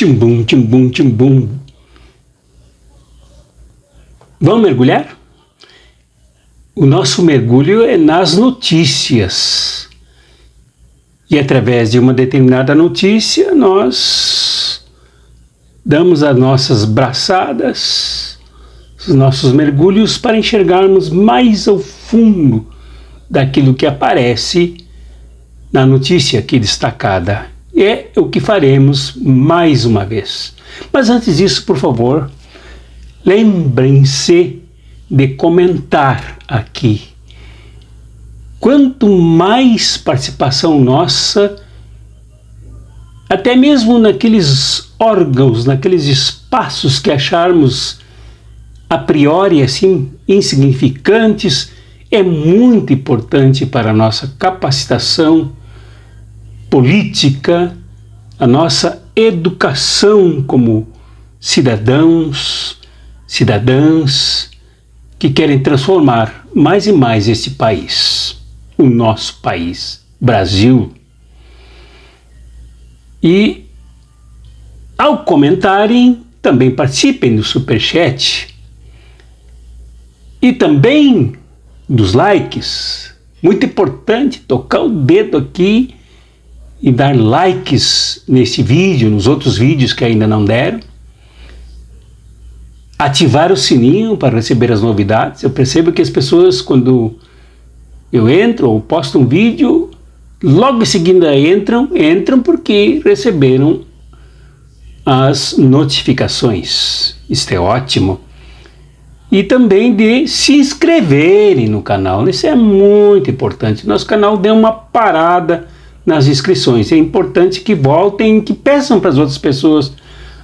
Timbum, timbum, timbum. Vamos mergulhar? O nosso mergulho é nas notícias. E através de uma determinada notícia, nós damos as nossas braçadas, os nossos mergulhos para enxergarmos mais ao fundo daquilo que aparece na notícia aqui destacada. É o que faremos mais uma vez. Mas antes disso, por favor, lembrem-se de comentar aqui. Quanto mais participação nossa, até mesmo naqueles órgãos, naqueles espaços que acharmos a priori assim insignificantes, é muito importante para a nossa capacitação política, a nossa educação como cidadãos, cidadãs que querem transformar mais e mais este país, o nosso país, Brasil. E ao comentarem, também participem do Superchat e também dos likes. Muito importante tocar o dedo aqui e dar likes nesse vídeo, nos outros vídeos que ainda não deram. Ativar o sininho para receber as novidades. Eu percebo que as pessoas, quando eu entro ou posto um vídeo, logo em seguida entram porque receberam as notificações. Isto é ótimo. E também de se inscreverem no canal. Isso é muito importante. Nosso canal deu uma parada nas inscrições. É importante que voltem, que peçam para as outras pessoas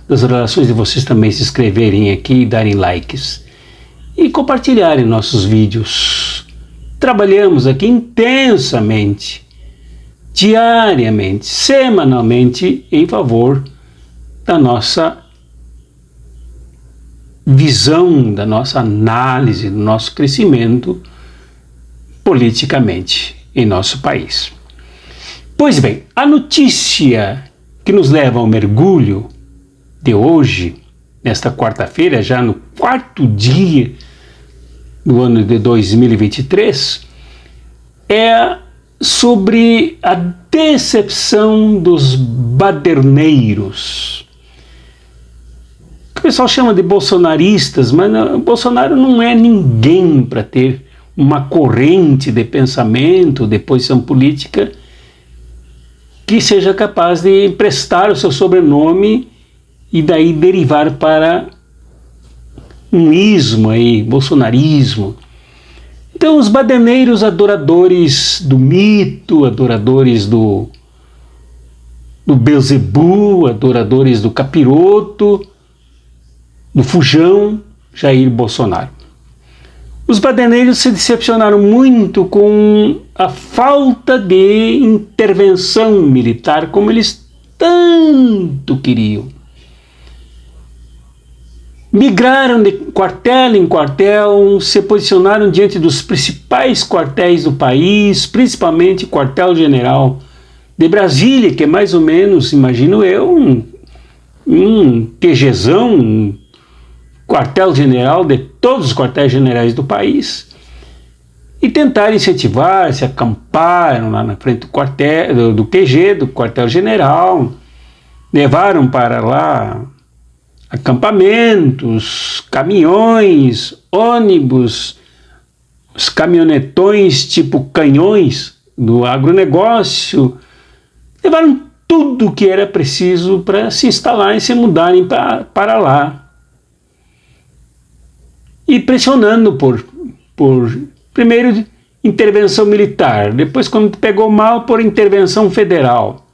das relações de vocês também se inscreverem aqui e darem likes. E compartilharem nossos vídeos. Trabalhamos aqui intensamente, diariamente, semanalmente, em favor da nossa visão, da nossa análise, do nosso crescimento politicamente em nosso país. Pois bem, a notícia que nos leva ao mergulho de hoje, nesta quarta-feira, já no quarto dia do ano de 2023, é sobre a decepção dos baderneiros. O pessoal chama de bolsonaristas, mas não, Bolsonaro não é ninguém para ter uma corrente de pensamento, de posição política que seja capaz de emprestar o seu sobrenome e daí derivar para um ismo aí, bolsonarismo. Então os baderneiros, adoradores do mito, adoradores do Beelzebu, adoradores do capiroto, do fujão, Jair Bolsonaro. Os baderneiros se decepcionaram muito com a falta de intervenção militar, como eles tanto queriam. Migraram de quartel em quartel, se posicionaram diante dos principais quartéis do país, principalmente o quartel-general de Brasília, que é mais ou menos, imagino eu, um QGzão, um quartel-general de todos os quartéis-generais do país, e tentaram incentivar, se acamparam lá na frente do quartel, do QG, do quartel-general, levaram para lá acampamentos, caminhões, ônibus, os caminhonetões tipo canhões do agronegócio, levaram tudo o que era preciso para se instalar e se mudarem para lá. E pressionando por primeiro intervenção militar, depois quando pegou mal por intervenção federal.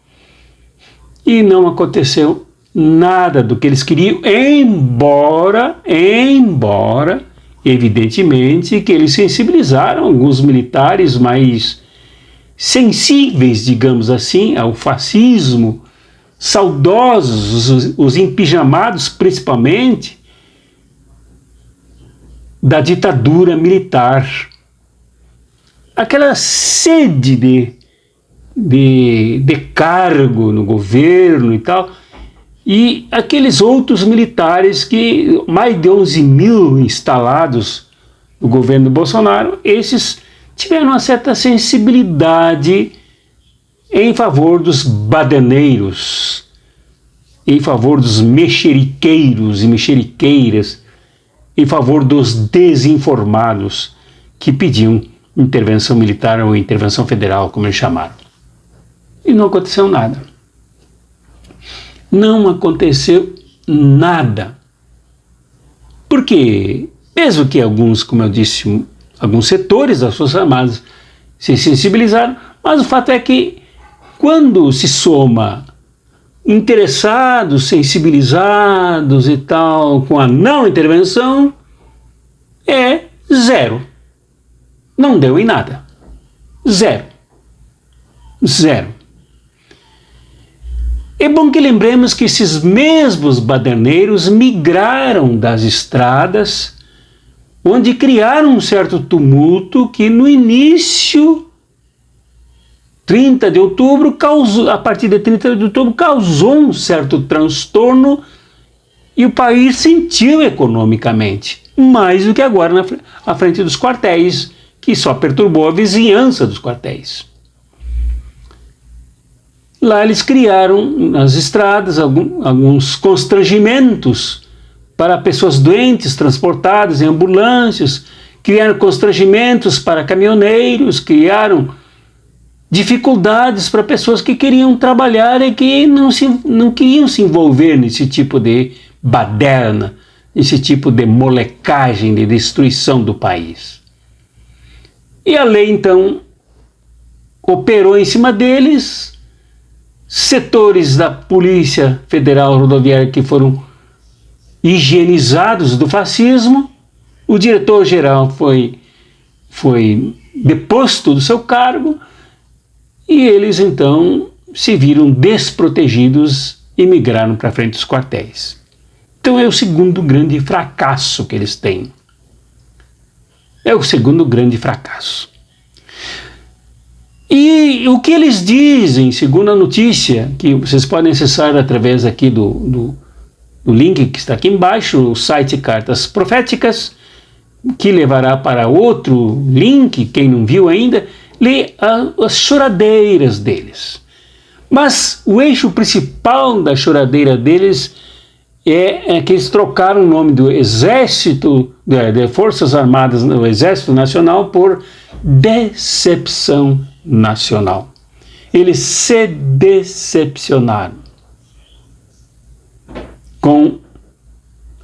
E não aconteceu nada do que eles queriam, embora, evidentemente, que eles sensibilizaram alguns militares mais sensíveis, digamos assim, ao fascismo, saudosos, os empijamados principalmente, da ditadura militar. Aquela sede de cargo no governo e tal, E aqueles outros militares que, mais de 11 mil instalados no governo Bolsonaro, esses tiveram uma certa sensibilidade em favor dos badaneiros, em favor dos mexeriqueiros e mexeriqueiras, em favor dos desinformados que pediam intervenção militar ou intervenção federal, como eles chamaram. E não aconteceu nada. Não aconteceu nada. Porque, mesmo que alguns, como eu disse, alguns setores das Forças Armadas se sensibilizaram, mas o fato é que quando se soma interessados, sensibilizados e tal, com a não intervenção, é zero. Não deu em nada. Zero. Zero. É bom que lembremos que esses mesmos baderneiros migraram das estradas, onde criaram um certo tumulto que no início, 30 de outubro, causou, a partir de 30 de outubro, causou um certo transtorno e o país sentiu economicamente, mais do que agora à frente dos quartéis, que só perturbou a vizinhança dos quartéis. Lá eles criaram nas estradas alguns constrangimentos para pessoas doentes transportadas em ambulâncias, criaram constrangimentos para caminhoneiros, criaram dificuldades para pessoas que queriam trabalhar e que não queriam se envolver nesse tipo de baderna, nesse tipo de molecagem, de destruição do país. E a lei, então, operou em cima deles. Setores da Polícia Federal Rodoviária que foram higienizados do fascismo, o diretor-geral foi deposto do seu cargo e eles então se viram desprotegidos e migraram para frente dos quartéis. Então é o segundo grande fracasso que eles têm. É o segundo grande fracasso. E o que eles dizem, segundo a notícia, que vocês podem acessar através aqui do link que está aqui embaixo, o site Cartas Proféticas, que levará para outro link, quem não viu ainda, lê as choradeiras deles. Mas o eixo principal da choradeira deles é que eles trocaram o nome do Exército, de Forças Armadas, do Exército Nacional, por Decepção Nacional. Eles se decepcionaram com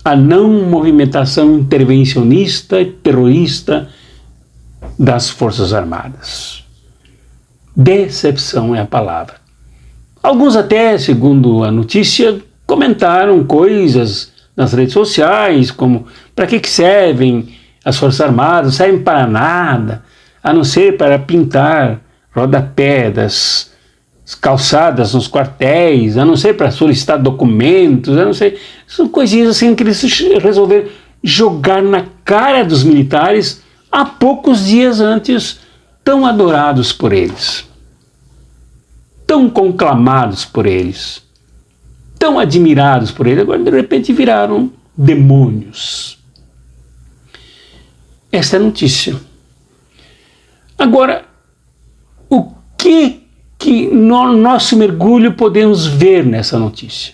a não movimentação intervencionista e terrorista das Forças Armadas. Decepção é a palavra. Alguns até, segundo a notícia, comentaram coisas nas redes sociais, como para que servem as Forças Armadas? Servem para nada, a não ser para pintar rodapé das calçadas nos quartéis, a não ser para solicitar documentos, a não ser... São coisinhas assim que eles resolveram jogar na cara dos militares há poucos dias antes, tão adorados por eles, tão conclamados por eles, tão admirados por eles, agora de repente viraram demônios. Esta é a notícia. Agora, o que no nosso mergulho podemos ver nessa notícia?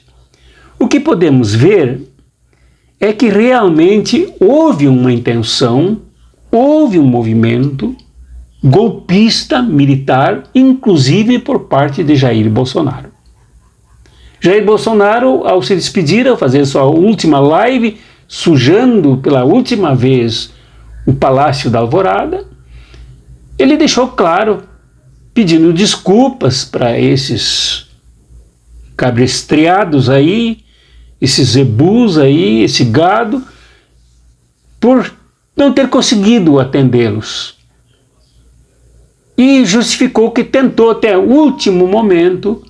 O que podemos ver é que realmente houve uma intenção, houve um movimento golpista militar, inclusive por parte de Jair Bolsonaro. Jair Bolsonaro, ao se despedir, ao fazer sua última live, sujando pela última vez o Palácio da Alvorada, ele deixou claro, pedindo desculpas para esses cabrestriados aí, esses zebus aí, esse gado, por não ter conseguido atendê-los. E justificou que tentou até o último momento,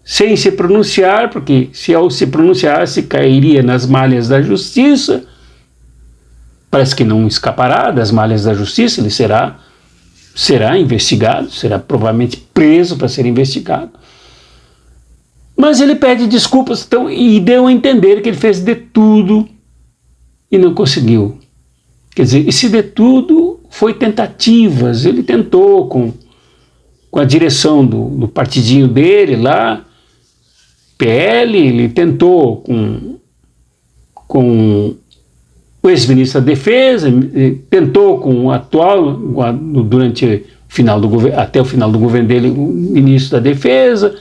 sem se pronunciar, porque se ao se pronunciasse cairia nas malhas da justiça. Parece que não escapará das malhas da justiça, ele será investigado, será provavelmente preso para ser investigado. Mas ele pede desculpas, então, e deu a entender que ele fez de tudo e não conseguiu. Quer dizer, esse de tudo foi tentativas, ele tentou com a direção do partidinho dele lá, PL, ele tentou com o ex-ministro da Defesa, tentou com o atual, durante o final do governo, até o final do governo dele, o ministro da Defesa,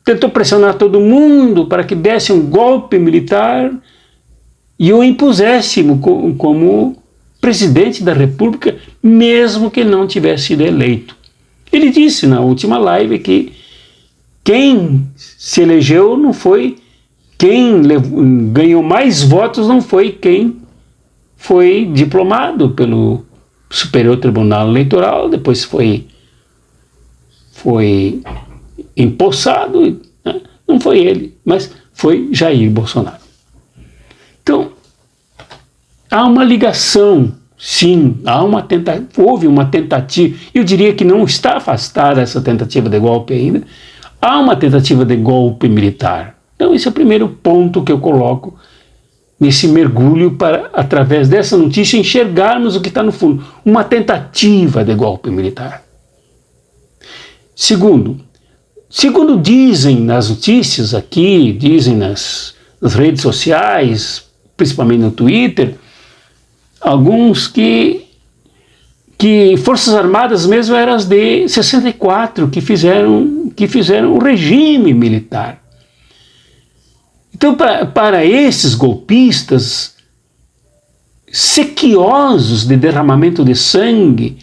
tentou pressionar todo mundo para que desse um golpe militar e o impusesse como presidente da República, mesmo que ele não tivesse sido eleito. Ele disse na última live que quem se elegeu não foi, quem ganhou mais votos não foi quem foi diplomado pelo Superior Tribunal Eleitoral, depois foi empossado, né? Não foi ele, mas foi Jair Bolsonaro. Então, há uma ligação, sim, houve uma tentativa, eu diria que não está afastada essa tentativa de golpe ainda, há uma tentativa de golpe militar. Então esse é o primeiro ponto que eu coloco nesse mergulho para, através dessa notícia, enxergarmos o que está no fundo, uma tentativa de golpe militar. Segundo dizem nas notícias aqui, dizem nas redes sociais, principalmente no Twitter, alguns que Forças Armadas mesmo eram as de 64, que fizeram o regime militar. Então, para esses golpistas sequiosos de derramamento de sangue,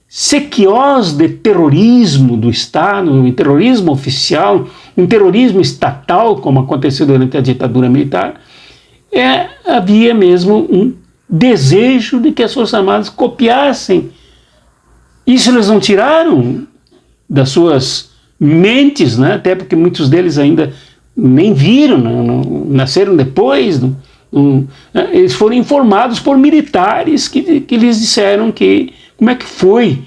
sequiosos de terrorismo do Estado, um terrorismo oficial, um terrorismo estatal, como aconteceu durante a ditadura militar, havia mesmo um desejo de que as Forças Armadas copiassem. Isso eles não tiraram das suas mentes, né? Até porque muitos deles ainda nem viram, nasceram depois. Eles foram informados por militares que lhes disseram como é que foi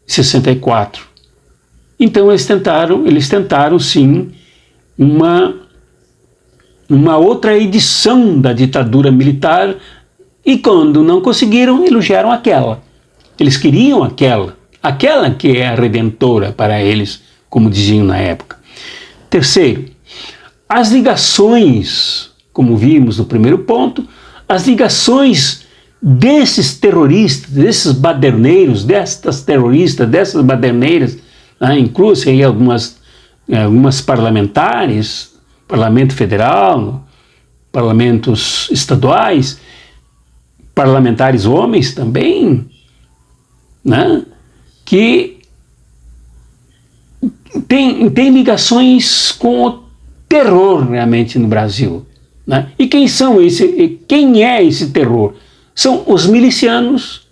64. Então eles tentaram sim uma outra edição da ditadura militar, e quando não conseguiram, elogiaram aquela. Eles queriam aquela que é a redentora para eles, como diziam na época. Terceiro, as ligações, como vimos no primeiro ponto, as ligações desses terroristas, desses baderneiros, destas terroristas, dessas baderneiras, inclusive aí algumas parlamentares, Parlamento Federal, parlamentos estaduais, parlamentares homens também, né, que tem ligações com o terror realmente no Brasil, né? E quem é esse terror? São os milicianos,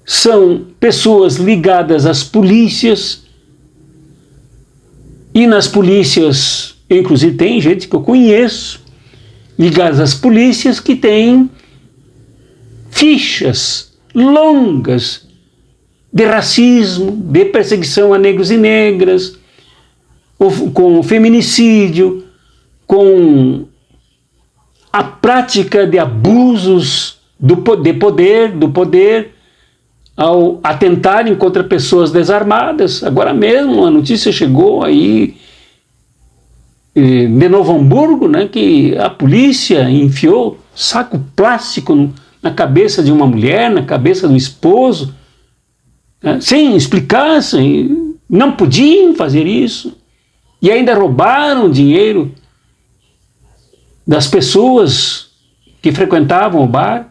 são pessoas ligadas às polícias, e nas polícias, inclusive tem gente que eu conheço, ligadas às polícias, que tem fichas longas de racismo, de perseguição a negros e negras, com feminicídio, com a prática de abusos do poder ao atentarem contra pessoas desarmadas. Agora mesmo a notícia chegou aí de Novo Hamburgo, né, que a polícia enfiou saco plástico na cabeça de uma mulher, na cabeça do esposo, sem explicar, não podiam fazer isso, e ainda roubaram dinheiro das pessoas que frequentavam o bar.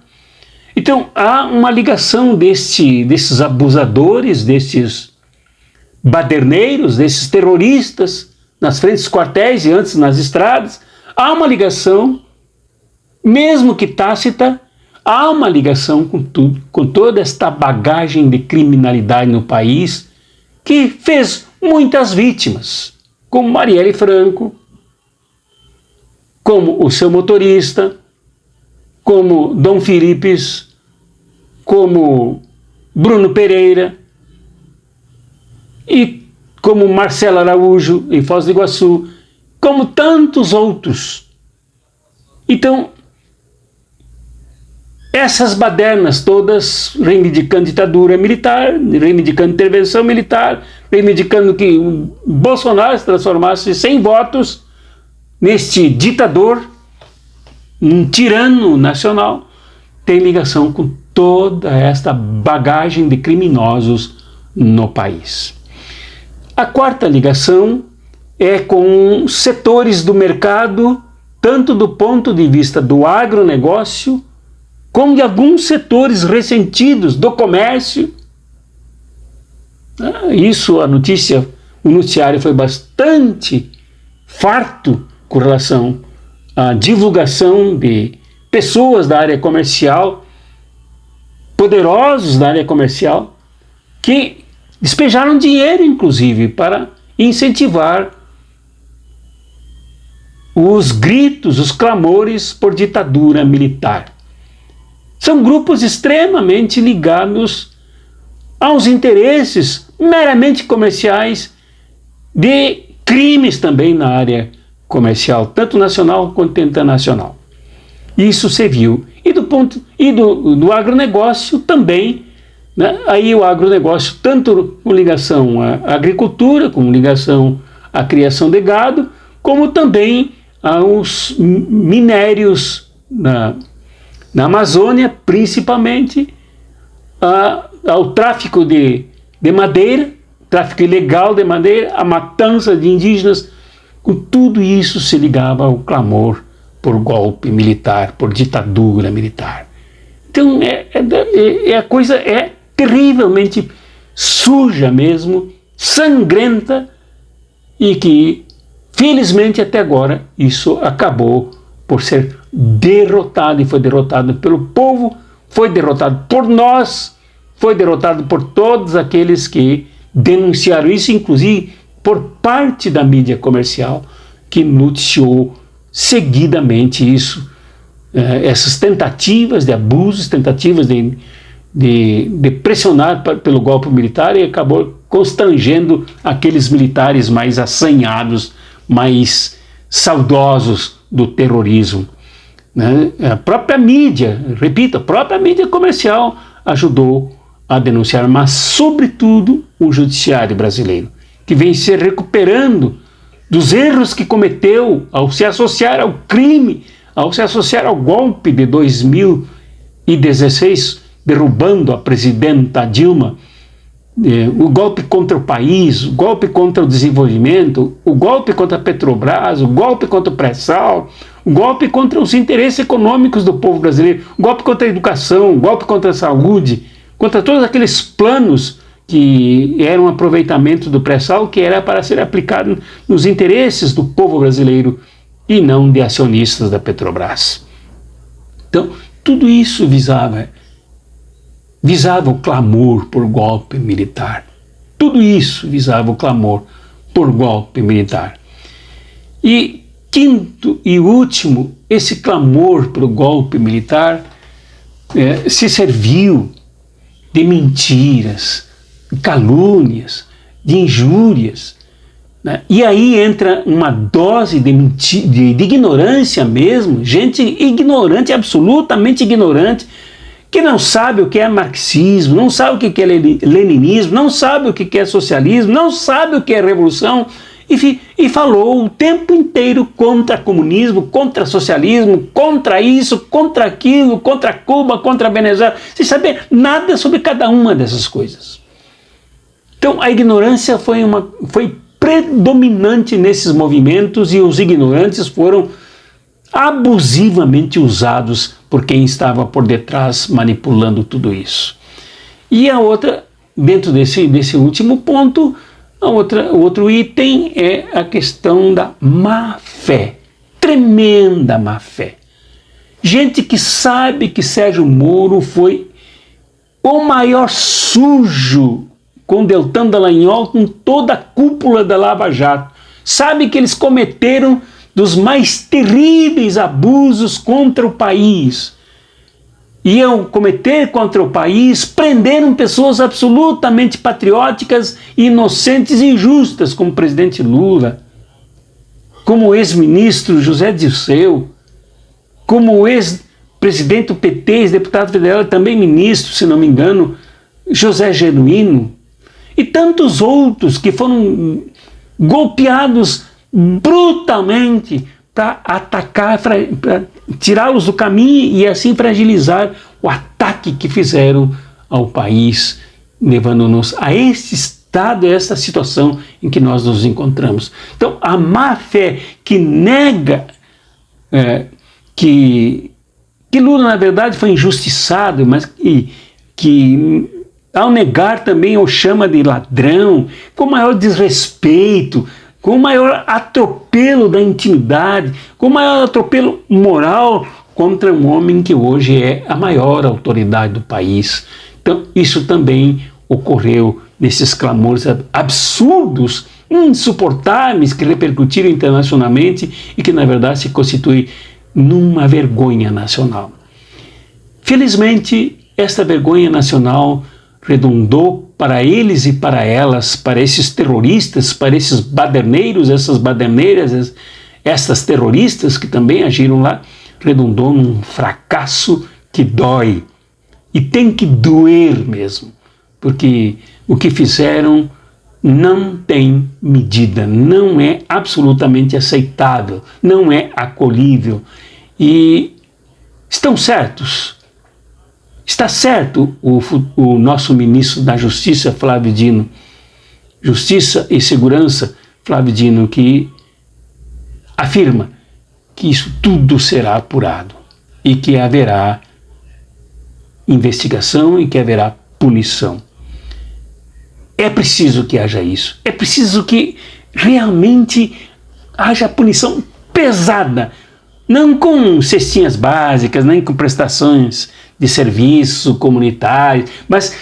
Então há uma ligação desses abusadores, desses baderneiros, desses terroristas nas frentes dos quartéis e antes nas estradas. Há uma ligação, mesmo que tácita, há uma ligação com tudo, com toda esta bagagem de criminalidade no país, que fez muitas vítimas, como Marielle Franco, como o seu motorista, como Dom Philippes, como Bruno Pereira, e como Marcelo Araújo em Foz do Iguaçu, como tantos outros. Então, essas badernas todas reivindicando ditadura militar, reivindicando intervenção militar, reivindicando que o Bolsonaro se transformasse sem votos neste ditador, um tirano nacional, tem ligação com toda esta bagagem de criminosos no país. A quarta ligação é com setores do mercado, tanto do ponto de vista do agronegócio, como de alguns setores ressentidos do comércio. Isso, o noticiário foi bastante farto com relação à divulgação de pessoas da área comercial, poderosos da área comercial, que despejaram dinheiro, inclusive, para incentivar os gritos, os clamores por ditadura militar. São grupos extremamente ligados aos interesses meramente comerciais de crimes também na área comercial, tanto nacional quanto internacional. Isso se viu. E do agronegócio também, né? Aí o agronegócio, tanto com ligação à agricultura, com ligação à criação de gado, como também aos minérios na Amazônia, principalmente, ao tráfico de madeira, tráfico ilegal de madeira, a matança de indígenas. Com tudo isso se ligava ao clamor por golpe militar, por ditadura militar. Então a coisa é terrivelmente suja mesmo, sangrenta, e que felizmente até agora isso acabou por ser derrotado, e foi derrotado pelo povo, foi derrotado por nós, foi derrotado por todos aqueles que denunciaram isso, inclusive por parte da mídia comercial, que noticiou seguidamente isso, essas tentativas de abusos, tentativas de pressionar pelo golpe militar, e acabou constrangendo aqueles militares mais assanhados, mais saudosos do terrorismo. Né? A própria mídia, repito, a própria mídia comercial ajudou a denunciar, mas sobretudo o judiciário brasileiro, que vem se recuperando dos erros que cometeu ao se associar ao crime, ao se associar ao golpe de 2016, derrubando a presidenta Dilma, o golpe contra o país, o golpe contra o desenvolvimento, o golpe contra a Petrobras, o golpe contra o pré-sal, o golpe contra os interesses econômicos do povo brasileiro, o golpe contra a educação, o golpe contra a saúde, contra todos aqueles planos que eram um aproveitamento do pré-sal, que era para ser aplicado nos interesses do povo brasileiro e não de acionistas da Petrobras. Então, tudo isso visava o clamor por golpe militar. Tudo isso visava o clamor por golpe militar. E quinto e último, esse clamor por golpe militar se serviu de mentiras, de calúnias, de injúrias, né? E aí entra uma dose de ignorância mesmo, gente ignorante, absolutamente ignorante, que não sabe o que é marxismo, não sabe o que é leninismo, não sabe o que é socialismo, não sabe o que é revolução, e falou o tempo inteiro contra comunismo, contra socialismo, contra isso, contra aquilo, contra Cuba, contra a Venezuela, sem saber nada sobre cada uma dessas coisas. Então a ignorância foi predominante nesses movimentos, e os ignorantes foram abusivamente usados por quem estava por detrás manipulando tudo isso. E a outra, dentro desse último ponto, o outro item é a questão da má fé, tremenda má fé. Gente que sabe que Sérgio Moro foi o maior sujo com Deltan Dallagnol, com toda a cúpula da Lava Jato. Sabe que eles cometeram dos mais terríveis abusos contra o país. Iam cometer contra o país, prenderam pessoas absolutamente patrióticas, inocentes e justas, como o presidente Lula, como o ex-ministro José Dirceu, como o ex-presidente do PT, ex-deputado federal, também ministro, se não me engano, José Genuíno, e tantos outros que foram golpeados brutalmente para atacar, para tirá-los do caminho e assim fragilizar o ataque que fizeram ao país, levando-nos a esse estado, a essa situação em que nós nos encontramos. Então, a má fé que nega que Lula, na verdade, foi injustiçado, mas que ao negar também o chama de ladrão, com o maior desrespeito, com o maior atropelo da intimidade, com o maior atropelo moral contra um homem que hoje é a maior autoridade do país. Então, isso também ocorreu nesses clamores absurdos, insuportáveis, que repercutiram internacionalmente e que, na verdade, se constitui numa vergonha nacional. Felizmente, esta vergonha nacional redundou para eles e para elas, para esses terroristas, para esses baderneiros, essas baderneiras, essas terroristas que também agiram lá, redundou num fracasso que dói. E tem que doer mesmo, porque o que fizeram não tem medida, não é absolutamente aceitável, não é acolhível. E estão certos. Está certo o nosso ministro da Justiça, Flávio Dino, Justiça e Segurança, Flávio Dino, que afirma que isso tudo será apurado e que haverá investigação e que haverá punição. É preciso que haja isso. É preciso que realmente haja punição pesada, não com cestinhas básicas, nem com prestações de serviço comunitário, mas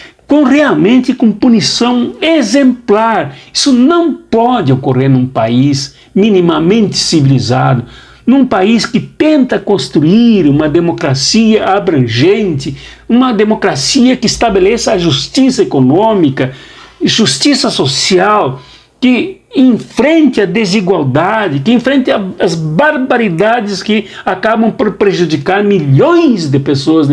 realmente com punição exemplar. Isso não pode ocorrer num país minimamente civilizado, num país que tenta construir uma democracia abrangente, uma democracia que estabeleça a justiça econômica, justiça social, que enfrente a desigualdade, que enfrente as barbaridades que acabam por prejudicar milhões de pessoas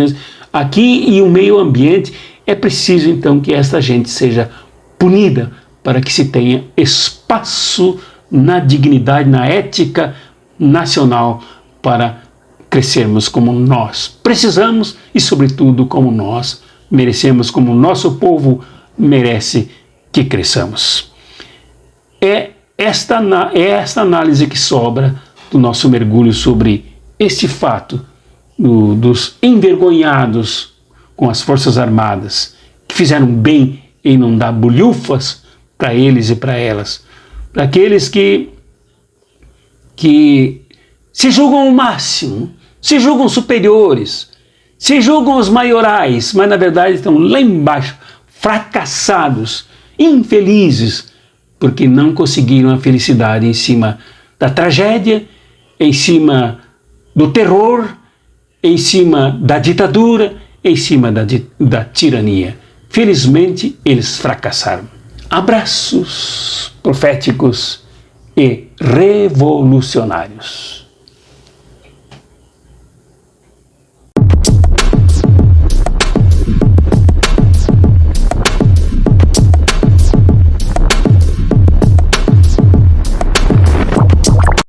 aqui e o meio ambiente. É preciso então que esta gente seja punida para que se tenha espaço na dignidade, na ética nacional para crescermos como nós precisamos e, sobretudo, como nós merecemos, como o nosso povo merece que cresçamos. É esta análise que sobra do nosso mergulho sobre este fato dos envergonhados com as Forças Armadas, que fizeram bem em não dar bolhufas para eles e para elas, para aqueles que se julgam o máximo, se julgam superiores, se julgam os maiorais, mas na verdade estão lá embaixo, fracassados, infelizes, porque não conseguiram a felicidade em cima da tragédia, em cima do terror, em cima da ditadura, em cima da tirania. Felizmente, eles fracassaram. Abraços proféticos e revolucionários.